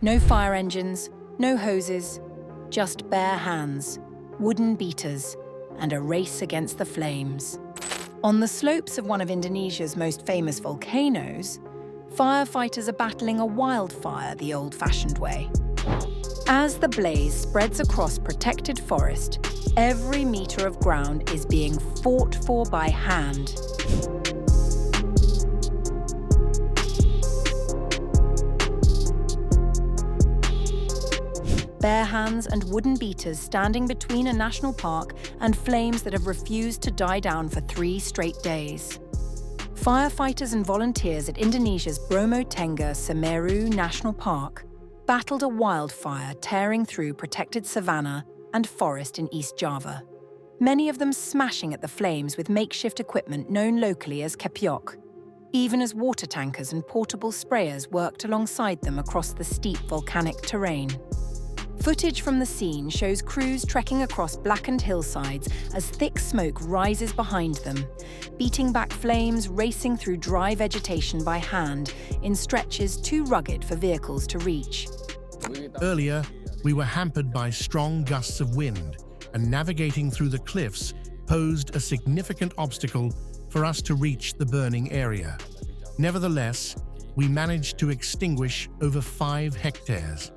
No fire engines, no hoses, just bare hands, wooden beaters, and a race against the flames. On the slopes of one of Indonesia's most famous volcanoes, firefighters are battling a wildfire the old-fashioned way. As the blaze spreads across protected forest, every meter of ground is being fought for by hand. Bare hands and wooden beaters standing between a national park and flames that have refused to die down for 3 straight days. Firefighters and volunteers at Indonesia's Bromo Tengger Semeru National Park battled a wildfire tearing through protected savanna and forest in East Java, many of them smashing at the flames with makeshift equipment known locally as kepyok, even as water tankers and portable sprayers worked alongside them across the steep volcanic terrain. Footage from the scene shows crews trekking across blackened hillsides as thick smoke rises behind them, beating back flames racing through dry vegetation by hand in stretches too rugged for vehicles to reach. Earlier, we were hampered by strong gusts of wind, and navigating through the cliffs posed a significant obstacle for us to reach the burning area. Nevertheless, we managed to extinguish over 5 hectares.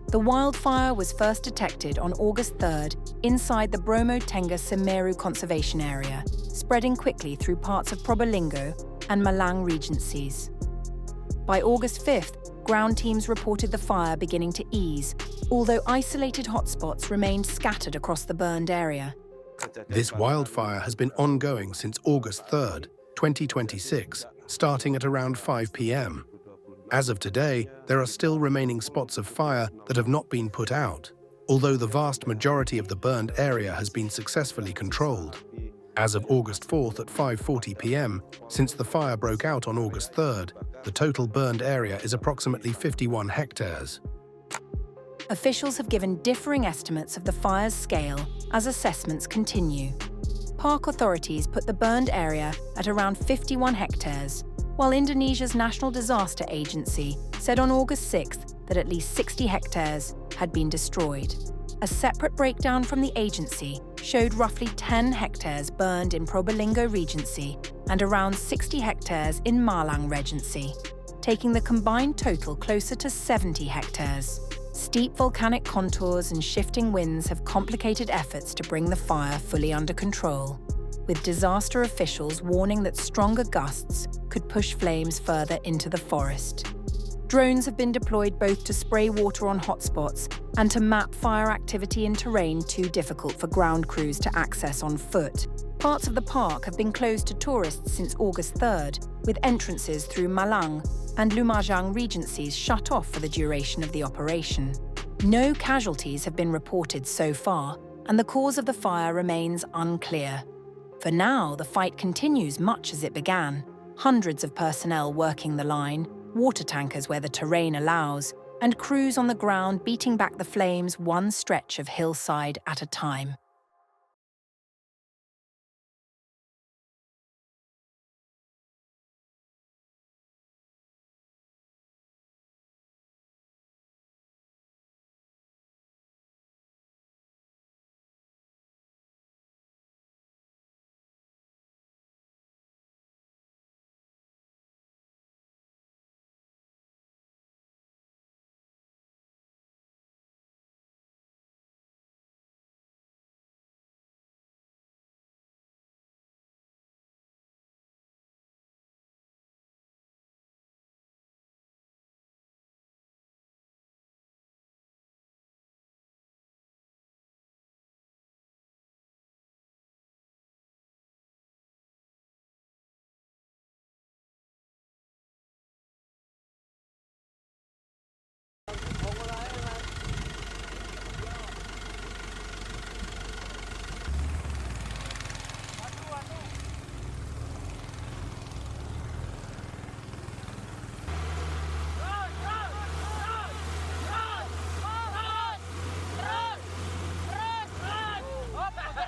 The wildfire was first detected on August 3rd inside the Bromo Tengger Semeru Conservation Area, spreading quickly through parts of Probolinggo and Malang regencies. By August 5th, ground teams reported the fire beginning to ease, although isolated hotspots remained scattered across the burned area. This wildfire has been ongoing since August 3rd, 2026, starting at around 5 p.m. As of today, there are still remaining spots of fire that have not been put out, although the vast majority of the burned area has been successfully controlled. As of August 4th at 5:40 p.m., since the fire broke out on August 3rd, the total burned area is approximately 51 hectares. Officials have given differing estimates of the fire's scale as assessments continue. Park authorities put the burned area at around 51 hectares, while Indonesia's National Disaster Agency said on August 6th that at least 60 hectares had been destroyed. A separate breakdown from the agency showed roughly 10 hectares burned in Probolinggo Regency and around 60 hectares in Malang Regency, taking the combined total closer to 70 hectares. Steep volcanic contours and shifting winds have complicated efforts to bring the fire fully under control, with disaster officials warning that stronger gusts could push flames further into the forest. Drones have been deployed both to spray water on hotspots and to map fire activity in terrain too difficult for ground crews to access on foot. Parts of the park have been closed to tourists since August 3rd, with entrances through Malang and Lumajang regencies shut off for the duration of the operation. No casualties have been reported so far, and the cause of the fire remains unclear. For now, the fight continues much as it began. Hundreds of personnel working the line, water tankers where the terrain allows, and crews on the ground beating back the flames one stretch of hillside at a time.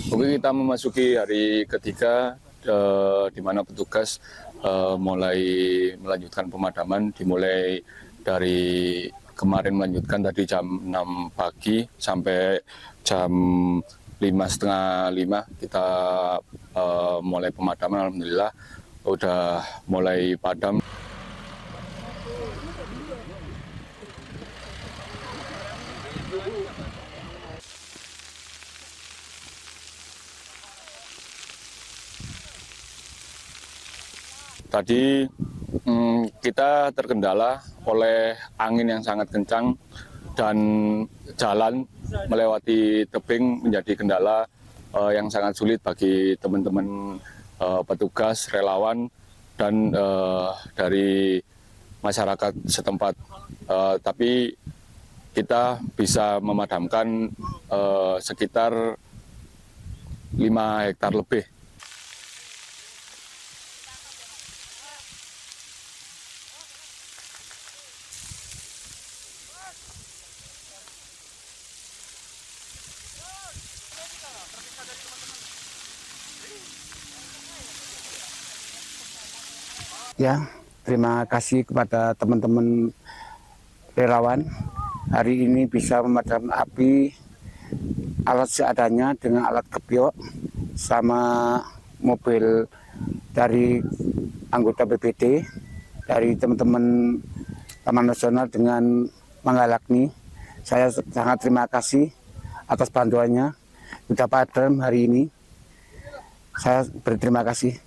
Oke, kita memasuki hari ketiga di mana petugas mulai melanjutkan pemadaman dimulai dari kemarin melanjutkan tadi jam 6 pagi sampai jam 5:30 kita mulai pemadaman. Alhamdulillah udah mulai padam. Tadi kita terkendala oleh angin yang sangat kencang dan jalan melewati tebing menjadi kendala yang sangat sulit bagi teman-teman petugas, relawan, dan dari masyarakat setempat. Tapi kita bisa memadamkan sekitar 5 hektar lebih. Ya, terima kasih kepada teman-teman relawan. Hari ini bisa memadamkan api alat seadanya dengan alat kepyok sama mobil dari anggota BPD, dari teman-teman Taman Nasional dengan menggalakni. Saya sangat terima kasih atas bantuannya. Sudah padam hari ini. Saya berterima kasih.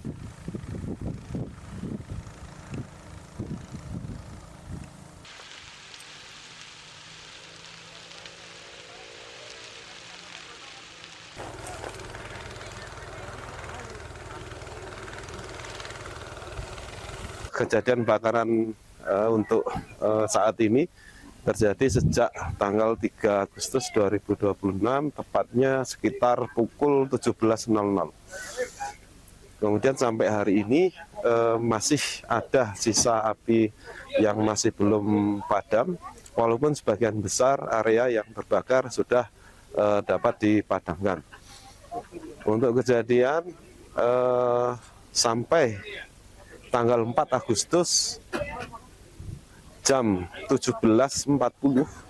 Kejadian bakaran untuk saat ini terjadi sejak tanggal 3 Agustus 2026, tepatnya sekitar pukul 17.00. Kemudian sampai hari ini masih ada sisa api yang masih belum padam, walaupun sebagian besar area yang terbakar sudah dapat dipadamkan. Untuk kejadian sampai tanggal 4 Agustus jam 17.40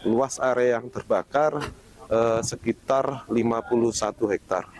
luas area yang terbakar sekitar 51 hektar.